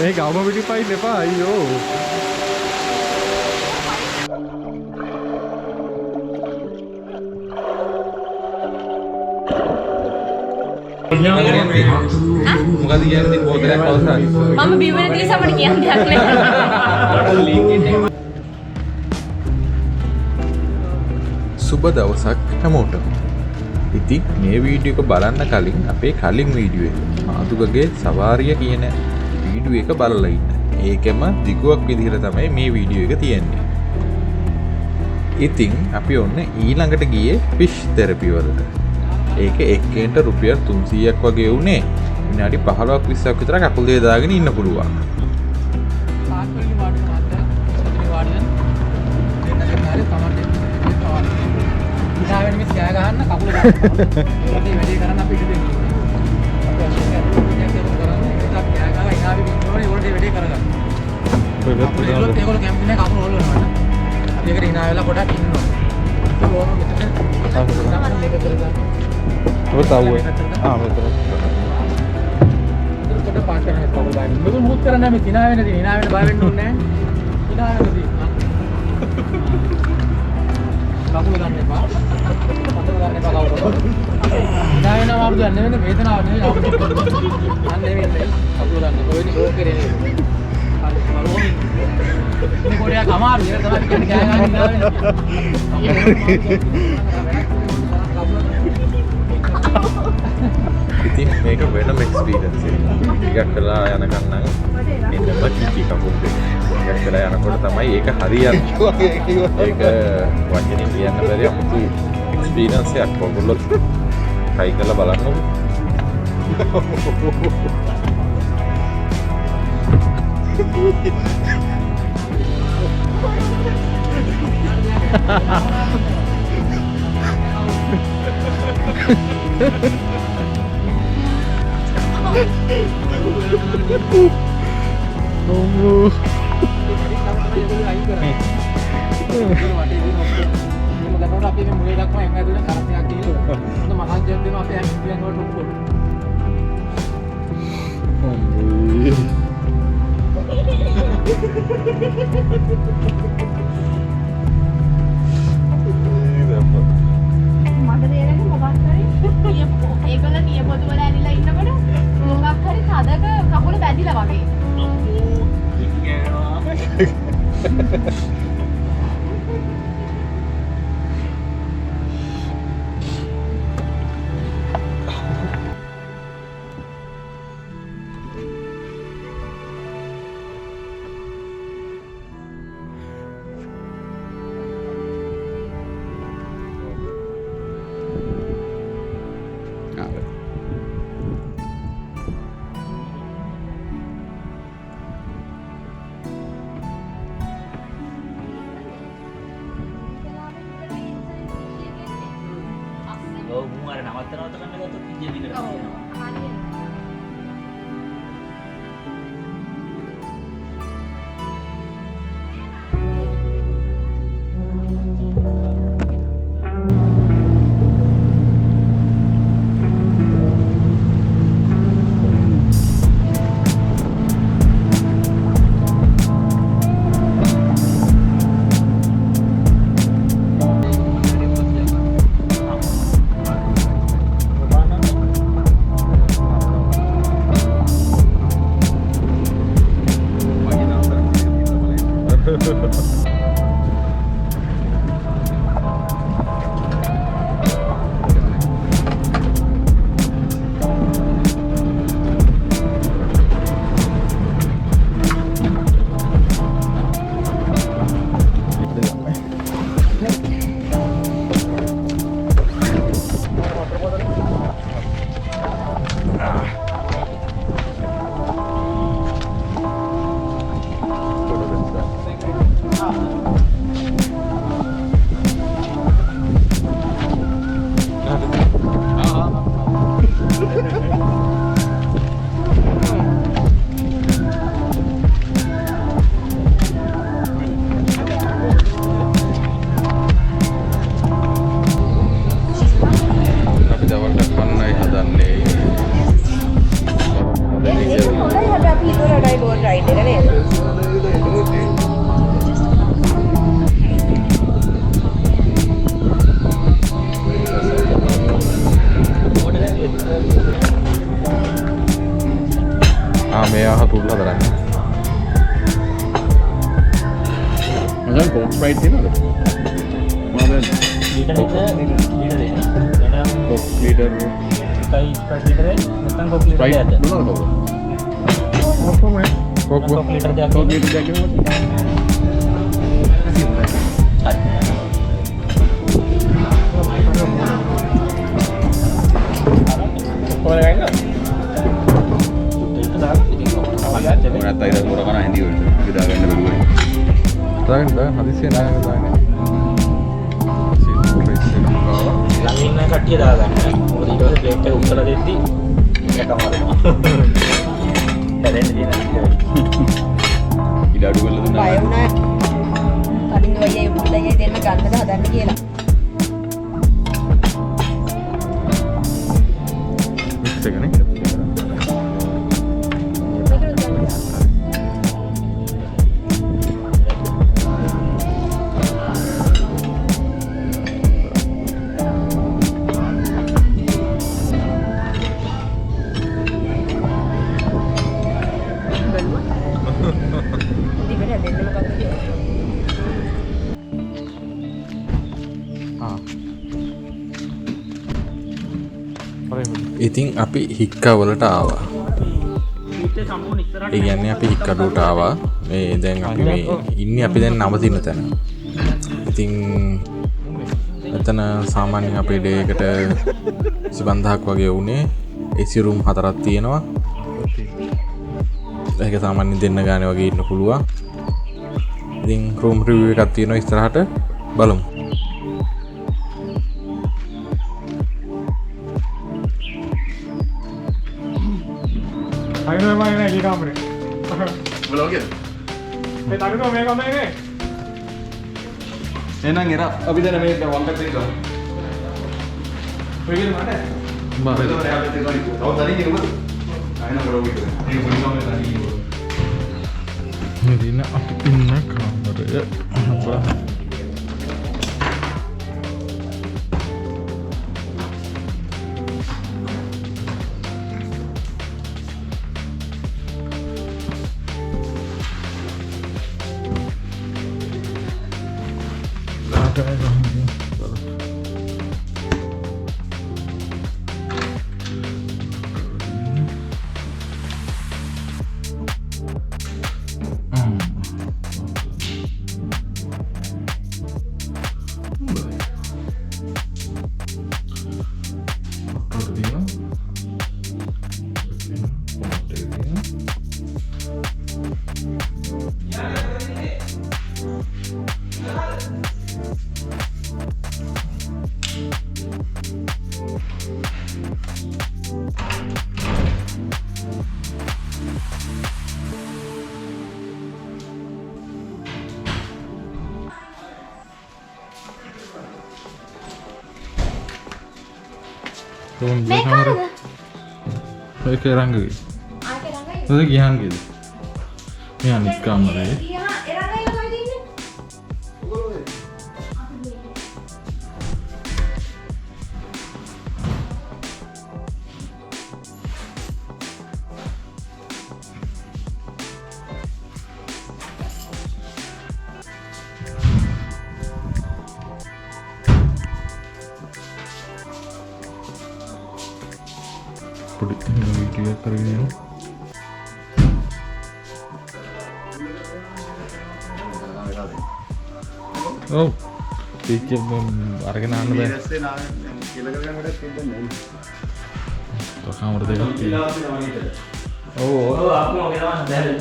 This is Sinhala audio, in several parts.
ඒ ගම පිටිපයින් එපා අයියෝ. මොකද කියන්නේ පොතේ පවසාවි. මම බිව්වෙන නිසා මට කියන්න දෙයක් නැහැ. සුබ දවසක් හැමෝටම. ඉතින් මේ වීඩියෝ එක බලන්න කලින් අපේ කලින් වීඩියෝ එක මාතුකගේ සවාරිය කියන වීඩියෝ එක බලලා ඉන්න. ඒකෙම දිගුවක් විදිහට තමයි මේ වීඩියෝ එක තියෙන්නේ. ඉතින් අපි ඔන්න ඊළඟට ගියේ ෆිෂ් තෙරපි වලට. ඒක එක්කෙන්ට රුපියල් 300ක් වගේ වුණේ. විනාඩි 15ක් 20ක් විතර කකුල් දෙක දාගෙන ඉන්න පුළුවන්. ඉතාලෙන් මිස් ගෑ ගහන්න කකුල ගන්න. ඒකේ වැඩේ කරන්න අපි ඉඳ දෙන්නේ. අපි අශෝකයන් කරන්නේ ඒකත් ගෑ ගහලා ඉනාවි ඉන්නෝනේ ඒකට වැඩේ කරගන්න. ඒගොල්ලෝ කැම්පින් එකේ කකුල හොල්ලනවා. අපි ඒකට ඉනාව වෙලා පොඩක් ඉන්නවා. ඒක ඕම මෙතන තමයි මේක කරගන්න. ඔබ තාවුවේ. මෙතන. පොඩ පාස් කරන්න කකුල ගන්න. මොකද මුත් කරන්නේ මේ ඉනාව වෙනදී ඉනාව වෙන බය වෙන්න ඕනේ නැහැ. ඉනාව වෙනදී කකුල ගන්න එපා. පතර ගන්න එපා කවුරුත්. ඉඳාගෙන වරුද නෙවෙයි වේදනාවක් නෙවෙයි අපිට. අන්න නෙවෙයි කකුල ගන්න. කොහෙද ඕක කරේ. හරි මරෝනි. මේ කොරියා කමාරු ඉර තමයි කියන්නේ ගෑ ගන්න ඉඳාගෙන. ඉතින් මේක වෙනම එක්ස්පීරියන්ස් එකක්. ටිකක් වෙලා යනකම් නම් එන්නම කිචි කකුල් දෙක. ටිකක් වෙලා යනකොට තමයි ඒක හරියන්නේ. ඒක වචනින් කියන්න බැරි අමුතු එක්ස්පීරියන්ස් එකක්. ඔයගොල්ලෝ try කරලා බලන්නකො. මට තේරෙන්නේ මොකක් හරි ඒගොල්ලෝ නියපොතු වල ඇනිලා ඉන්නකොට මොකක් හරි තදක කකුල බැඳිලා වගේ. හිතුවලටයි බෝට් රයිඩ් එක නේද? මේ ආහ තුල්ල කරන්නේ. මචං කෝක් ස්ප්‍රයිට් තියෙනවද? මම දැන් ලීටර් එක ලීටර් දෙන්න. කෝක් ලීටර් එකයි ස්ප්‍රයිට් ලීටර් එක නැත්නම් කොක් ලීටර් ස්ප්‍රයිට් දෙකද? මොනවද කවුද? කොක්ම කොක් කොක් ලීටර් දෙකක් කොක් ලීටර් දෙකක් කියනවා. හරි. කොහොමද ගන්නේ? මොකක්ද අයිද මොර කරන හැඳි වලට විදා ගන්න බැරුවනේ. දාගෙන හදිස්සිය නෑ දාගෙන. ළඟ ඉන්න කට්ටිය දාගන්න. මොකද ඊට පස්සේ ප්ලේට් එක උස්සලා දෙද්දි එකම වදිනවා. හැදෙන්න තියෙන ඉඩ අඩු කරලා බය දුන්නා. වුණා. කලින් ඔයයි මුලයි දෙන්න ගන්නද හදන්න කියලා. මික්ස් එකනේ. ඉතින් අපි හික්කවලට ආවා. ඒ කියන්නේ අපි හික්කඩුවට ආවා. මේ දැන් අපි මේ ඉන්නේ අපි දැන් නවතින තැන. ඉතින් එතන සාමාන්‍යයෙන් අපේ ඩේ එකට 25000ක් වගේ වුණේ. AC room 4ක් තියෙනවා. ඒක සාමාන්‍යයෙන් දෙන්න ගානේ වගේ ඉන්න පුළුවන්. ඉතින් room review එකක් තියෙනවා ඉස්සරහට බලමු. අයිනෝ මම නෑ කී කාමරේ. බලෝගේද? මේ තනියම මේ කමරේ නේ. එහෙනම් එර අපි දැන් මේ වංගත් දෙන්න ගමු. ඔය කියන මට මම හිතුවා එයාට දෙනවා ඉතින්. තව තනියෙන් නෙමෙයි. අයිනෝ බලෝගේද? මේ පොඩි කමරේ තනියෙන්. මේ දින අපි ඉන්න කාමරය. මේ කාරද? ඒක රංගගේ. ආකේ රංගයි. ඔය ගියන්ගේද? මේ අනිත් කාමරේ. ගියා එරංගයිලා කොහෙද ඉන්නේ? පොඩි වීඩියෝ කරගෙන යමු. ඔව්. ටීචර් අරගෙන ආන්න බෑ. කාමර දෙකක් තියෙනවා. ඔව් ඔව්. අපි ඔගේ තමයි දැල්ලි.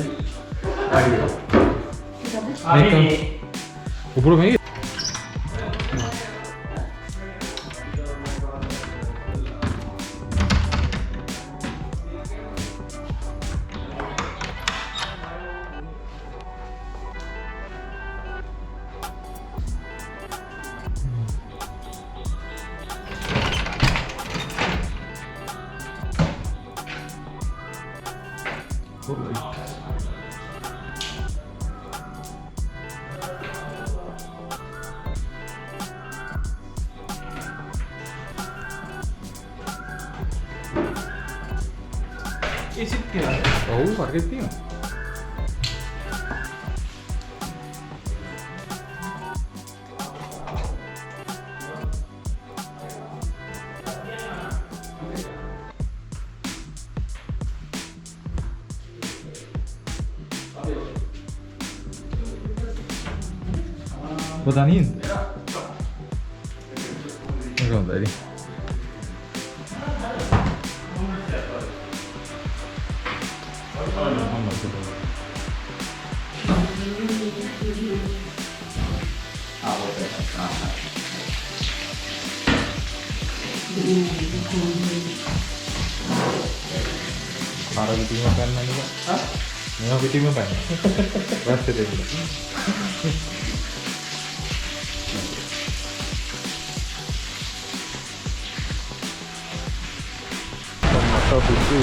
මේක උඩු මේ ඒසිත් කියලා. ඔව් වර්ගෙත් තියෙනවා. Botanin. Vamos ver. Para bikin makan nanti Pak. Hah? Mau bikin makan? Pasti deh. Tomato susu.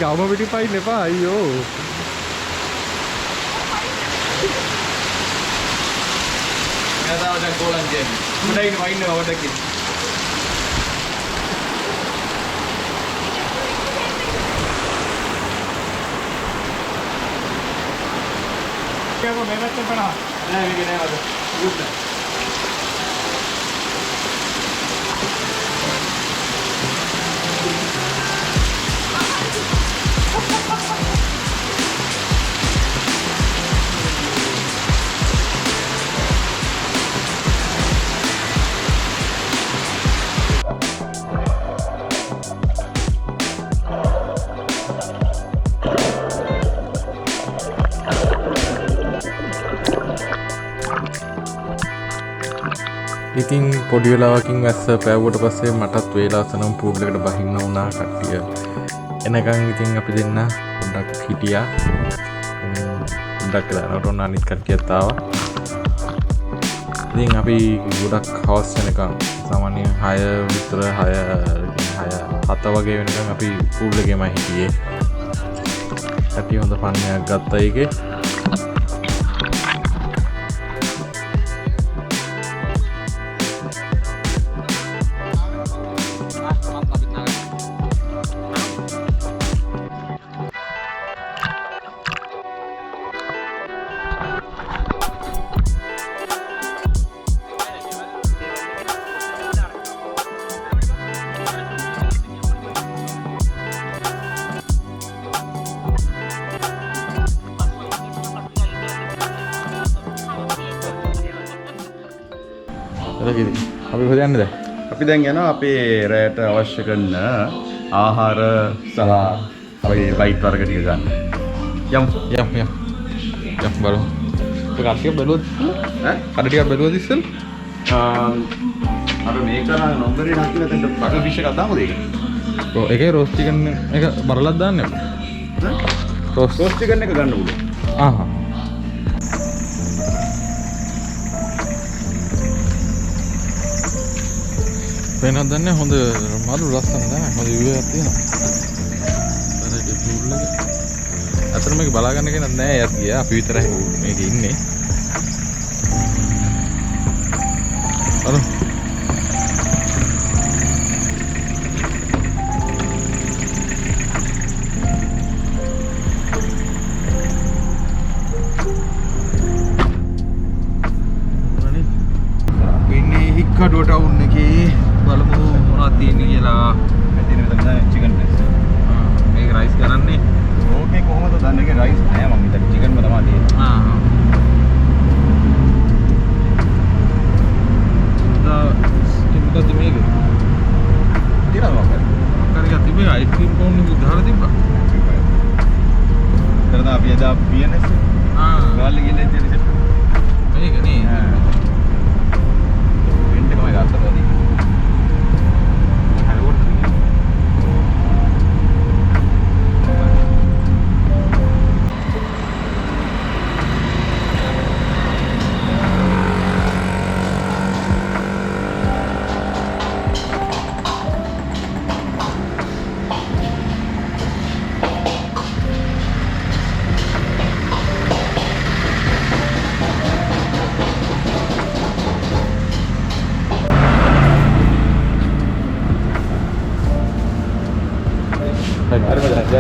ගවම පිටි පයින් එපා අයියෝ එයාතාව දැන් කොලන් කියන්නේ උඩ ඉන්න වයින් නවට කිව්ව කියකෝ මේ පැත්තට පණ නෑ මේක නෑ අද ගුඩ් ඉතින් පොඩි වෙලාවකින් වැස්ස පෑවුවට පස්සේ මටත් වේලාසනම් පූල් එකට බහින්න වුණා කට්ටිය. එනකන් ඉතින් අපි දෙන්න පොඩ්ඩක් හිටියා. පොඩ්ඩක් දානට ඔන්න අනිත් කට්ටියත් ආවා. ඉතින් අපි ගොඩක් හවස් වෙනකන් සාමාන්‍යයෙන් 6 විතර 7 වගේ වෙනකන් අපි පූල් එකේම හිටියේ. කට්ටිය හොඳ ෆන් එකක් ගත්තා ඒකේ. අපි කොහෙද යන්නේ දැන්? අපි දැන් යනවා අපේ රැයට අවශ්‍ය කරන ආහාර සහ අපේ ලයිට් වර්ග ටික ගන්න. යම් බලමු. ඒක කට්ටිය බැලුවද? ඈ? කඩ ටිකක් බැලුවද ඉස්සෙල්ලා? අර මේක නම් නොම්බරේ නැතිව දැන් බගල් ෆිෂ් එකක් දාමුද ඒක? ඔව් ඒකේ රෝස් චිකන් එක බරලක් දාන්නේ. රෝස් චිකන් එක ගන්න පුළුවන්. ආහා. වෙනත් දන්නේ හොඳ මලු ලස්සන නෑ හොඳ විවයක් තියෙනවා. බරේ පූල් එක. අතන මේක බලා ගන්න කෙනෙක් නෑ යත් ගියා. අපි විතරයි මේකේ ඉන්නේ. අර කඩුව ටවුන් එකේ බලමු මොනවද තියෙන්නේ කියලා. මෙතන තමයි චිකන් රයිස්. මේක රයිස් ගන්නන්නේ. ඕකේ කොහොමද දන්නේ ඒක රයිස් නෑ මම හිතුවා චිකන්ම තමයි තියෙන්නේ. මොකද මේක? තියනවා මොකක්ද? මොකක්ද තිබේ අයිස්ක්‍රීම් කෝන් එක දාලා තිබ්බා. කරන අපි එදා PNS ගාල්ලේ ගිහලා ඉතින් රිසෙප්ට්. මේක නේ. වෙන්ට් එකමයි ගත්තා වදී. හරියට. හරි මචං ජය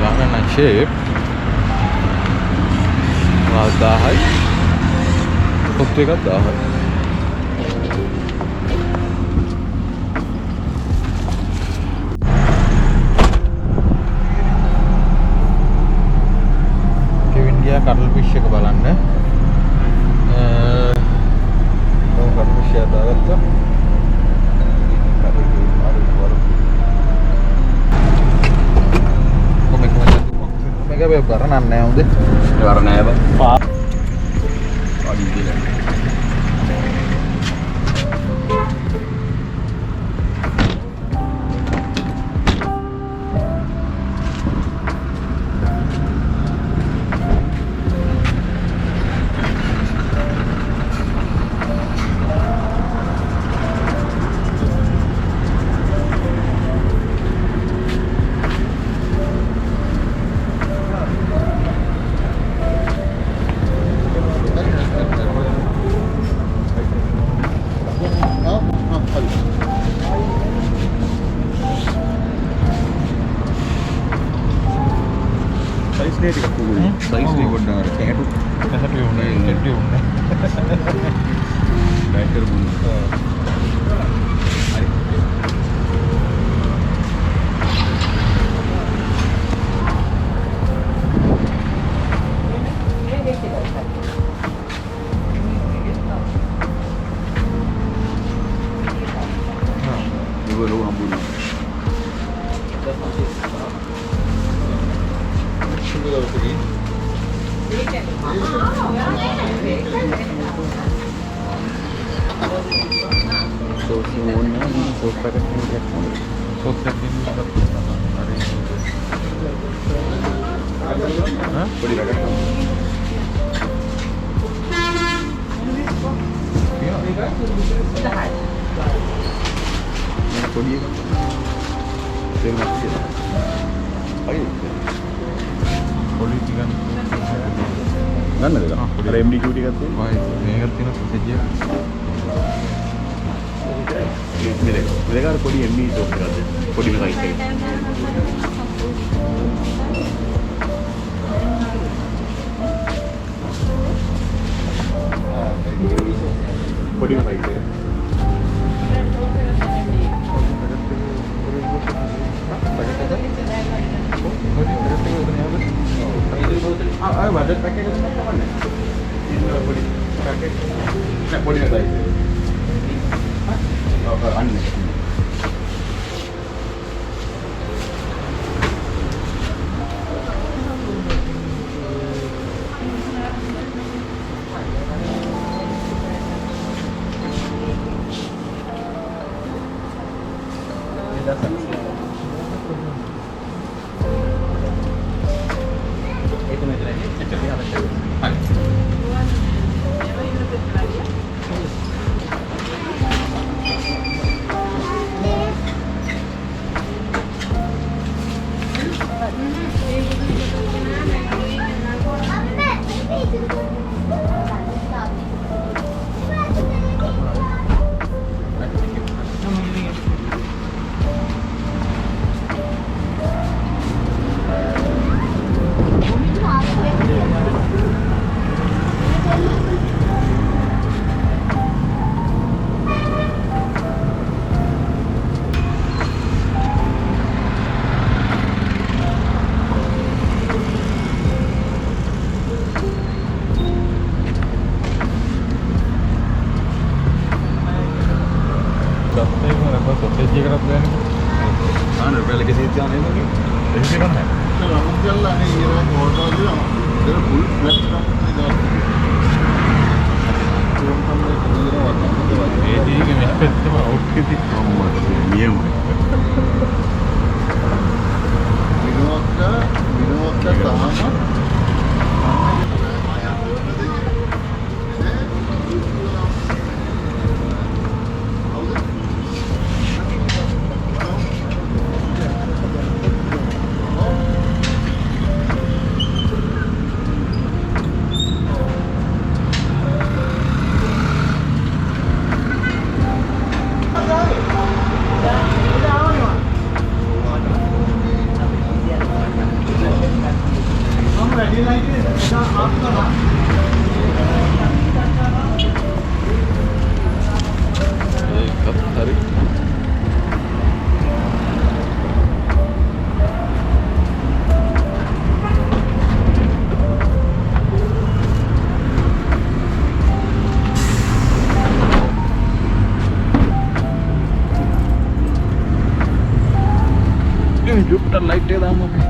ගාන ෂේප් වාස් 1000යි පොත් එකක් 1000යි කටල් ෆිෂ් එක බලන්න කටල් ෆිෂ් එක දාගත්තා මේක බේ කරන්න නැහැ හොඳේ වර නෑ බා පා වඩි දිලා සයිස් නේ ටිකක් පුදුයි සයිස් නේ ගොඩනගර කැටු කැටු උනේ කෙටි උනේ බෑටර් බුන්න හරි ඉවරව හම්බුනේ පොඩි රටක් පොඩි එකක් දෙන්නත් කියලා හරි පොලි ටිකක් ගන්නද අර MD ටිකක් තියෙනවා මේකත් තියෙන ප්‍රොසෙජර් මෙලකාර පොඩි MD ටොප් එකක්ද පොඩි සයිස් එක පොඩි සයිස් එක බජට් පැකේජ් එකක් තමයි ඉන්න පොඩි පැකේජ් නෑ පොඩි සයිස් එක අන්නේ චුට්ටක් ලයිට් එක දාමු අපි.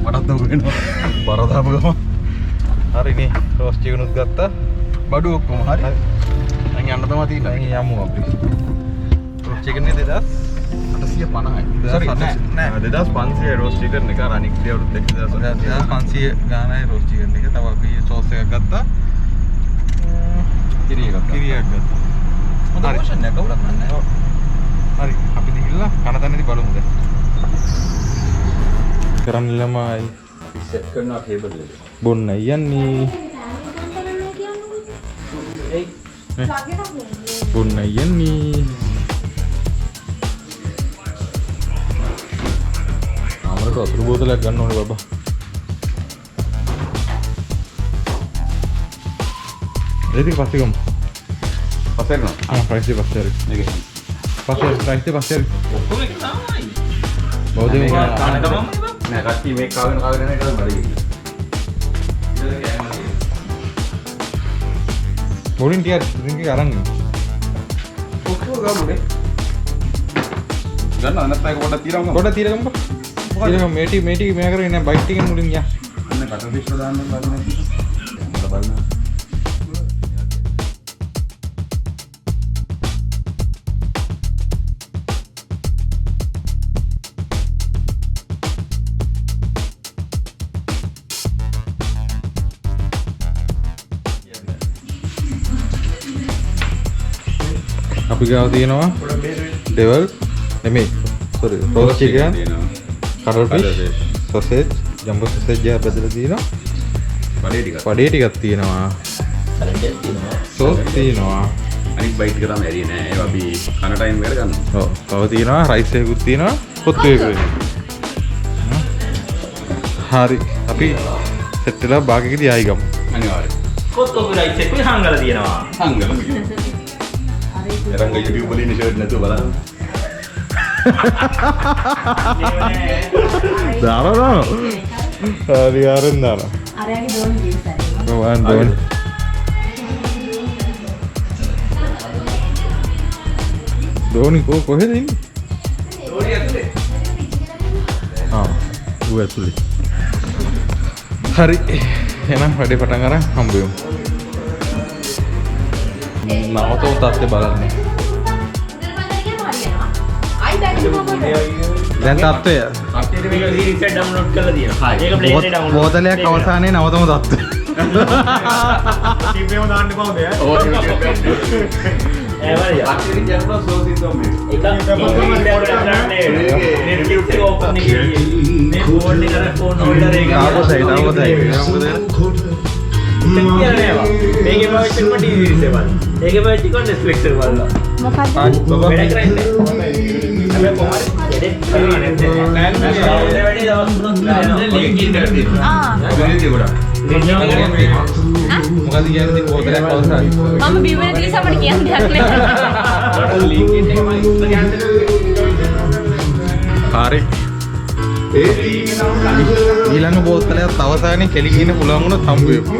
මටත් නෝකේනවා බරදාපු ගම හරිනේ රෝස් චිකනුත් ගත්තා. බඩු ඔක්කොම හරි හරි. දැන් යන්න තමයි තියෙන්නේ දැන් යමු අපි. රෝස් චිකන් නේ 850යි sorry නෑ 2500 රෝස් චිකන් එක අනික් දේවලුත් 2500 ගානයි රෝස් චිකන් එක. තව අපි සෝස් එකක් ගත්තා. කිරි එකක් කිරියක් ගත්තා. හොඳ පොෂන් එක කවුලක් නෑ හරි අපි ගිහිල්ලා කන තැනදී බලමු දැන්. කරන්න ළමයි සෙට් කරනවා ටේබල් එක බොන්න යන්නේ. බොන්න යන්නේ. ආමරට වතුර බෝතලයක් ගන්න ඕනේ බබා. ඒක පස්සේ ගමු. පස්සේ යනවා ප්‍රයිස් එක පස්සේ හරි. මේක පස්සේ ප්‍රයිස් එක පස්සේ හරි. ඔක්කොම එක තමයි බෞද්ධ මේක කාණ ගමන් නෑ කට්ටිය මේක කාගෙන යන එක තමයි බඩේ මොලින් ටිකක් ඩ්‍රින්ක් එක අරන් ගමු. ඔක්කොම ගමුනේ ගන්න නැත්නම් ඒක පොඩ්ඩක් තියරම් ගමු පොඩ්ඩක් තියලා ගමුකෝ. තියලා මේටි මෙයා කරගෙන නෑ බයිට් එකෙන් මුලින් යා. අන්න කටර් ෆිෂ් වල දාන්න බලන්න බලන්න අපි ගාව තියෙනවා ඩෙවල් නෙමෙයි සෝරි රෝස් චිකන් කරල් ෆිෂ් සොසේජ් ජම්බෝ සොසේජ් එක බෙදලා තියෙනවා. වඩේ ටිකක් තියෙනවා. සෝස් තියෙනවා. අනිත් බයිට් එක තමයි ඇරියේ නෑ ඒවා අපි කන ටයිම් එකට ගන්නවා ඔව් තව තියෙනවා රයිස් එකකුත් තියෙනවා කොත්තු එකකුත්. හරි අපි සෙට් වෙලා භාගයකදී ආයි ගමු. අනිවාර්යයෙන් කොත්තු රයිස් එකේ හංගල තියෙනවා. හංගල එරංග YouTube වලින් ෂර්ට් නැතුව බලන්න දානවා. හරි ආරෙන් දානවා. අරයාගේ දෝනි ගිස්සයි. ගමන් දෝනි. දෝනි කොහෙද ඉන්නේ? ඕඩි ඇතුලේ ඌ ඇතුලේ. හරි එහෙනම් වැඩේ පටන් අරන් හම්බෙමු. නවතෝ තාත්තේ බලන්නේ. දැන් තත්ත්වය මේක රීසෙට් ඩවුන්ලෝඩ් කරලා තියෙනවා. ඒක ප්ලේ එකේ ඩවුන්ලෝඩ්. බෝතලයක් අවසානයේ නවතම තත්ත්වය. ටිප් එක දාන්න කොහොමද? ඕඩි YouTube ඒ වගේ. අක්ෂරි කියනවා සෝසින් තමයි ඒක නෙට්ෆ්ලික්ස් එක ඕපන් එකේ මේ බෝඩ් එක අර ෆෝන් හෝල්ඩර් එක. තාවොසයි මොකද? මේකේ පාවිච්චි කරන ටීවී එක බලන්න. ඒකේ පාවිච්චි කරන Netflix එක බලන්න. මොකක්ද? වැඩ කරන්නේ. හැබැයි කොහොමද? වැඩේ කරන්නේ නැහැ. වැඩේ දවස් තුනක් ලින්ක් ඉන් කරලා තියෙනවා. කමියුනිටි ගොඩක් මොකද කියන්නේ බෝතලයක් අවසානයේ. මම බිව්වෙන නිසා මට කියන්න දෙයක් නැහැ. ලින්ක් ඉන් එකම ඉස්සර යන්න. හරි. ඊළඟ බෝතලයක් අවසානයේ කෙලින් ඉන්න පුළුවන් වුණොත් හම්බ වෙමු.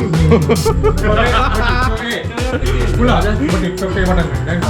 පුලා TikTok එකේ මට දැන්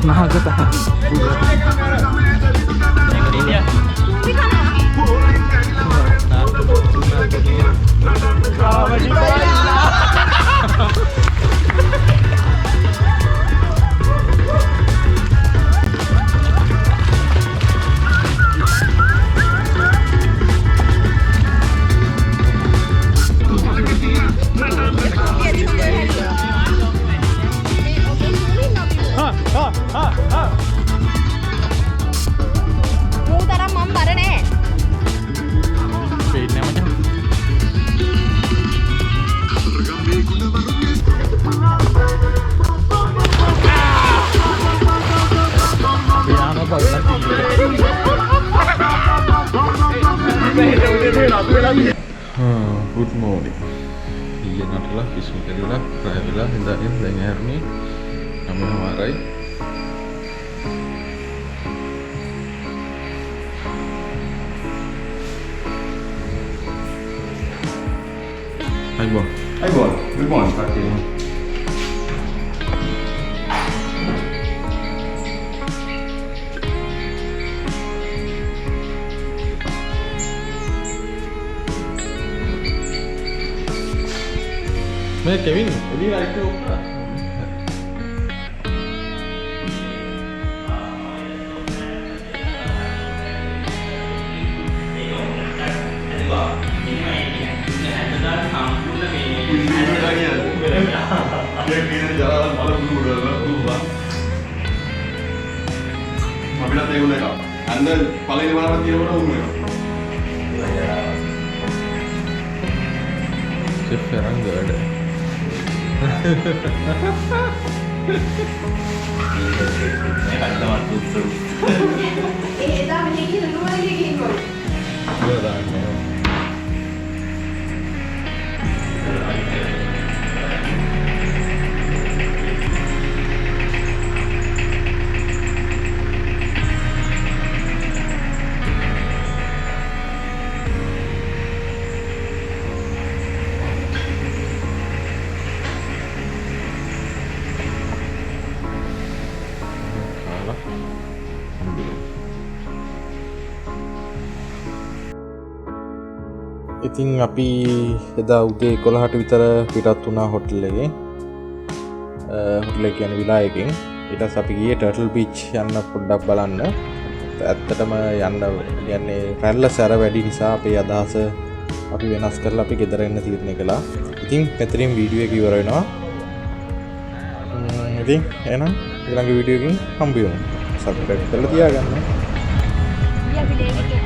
Nah, gue tahan. මූ තරම් මම බර නෑ. පේන්නේ නැහැ මචං. පියානෝ බලලා good morning. ඊයේ නටලා කිසිම කෙරුණා ප්‍රය වෙලා හින්දාගෙන දැන් හැරුණේ 9:00යි. අයිබෝ. අයිබෝන්. good morning කට්ටිය. මේ කෙවින් එදී ලයිට් එක ඔෆ් කරා. අපිට ඒගොල්ලෝ එක අන්න පළවෙනි වරම තියෙනකොට උණු වෙනවා. චෙෆ් කරන් ගඩ. එදා මෙහෙ කියලා නුවරගේ ගිහින් ඉතින් අපි එදා උදේ 11ට විතර පිටත් වුණා හොටල් එකෙන්. හොටල් එක කියන්නේ විලායකින්. ඊට පස්සේ අපි ගියේ ටර්ටල් බීච් යන්න පොඩ්ඩක් බලන්න. ඇත්තටම යන්න කියන්නේ පැරලස් අර වැඩි නිසා අපේ අදහස අපි වෙනස් කරලා අපි ගෙදර එන්න තීරණය කළා. ඉතින් මෙතනින් වීඩියෝ එක ඉවර වෙනවා. ඉතින් එහෙනම් ඊළඟ වීඩියෝ එකකින් හම්බ වෙමු. සබ්ස්ක්‍රයිබ් කරලා තියාගන්න. ඊය විලේගේ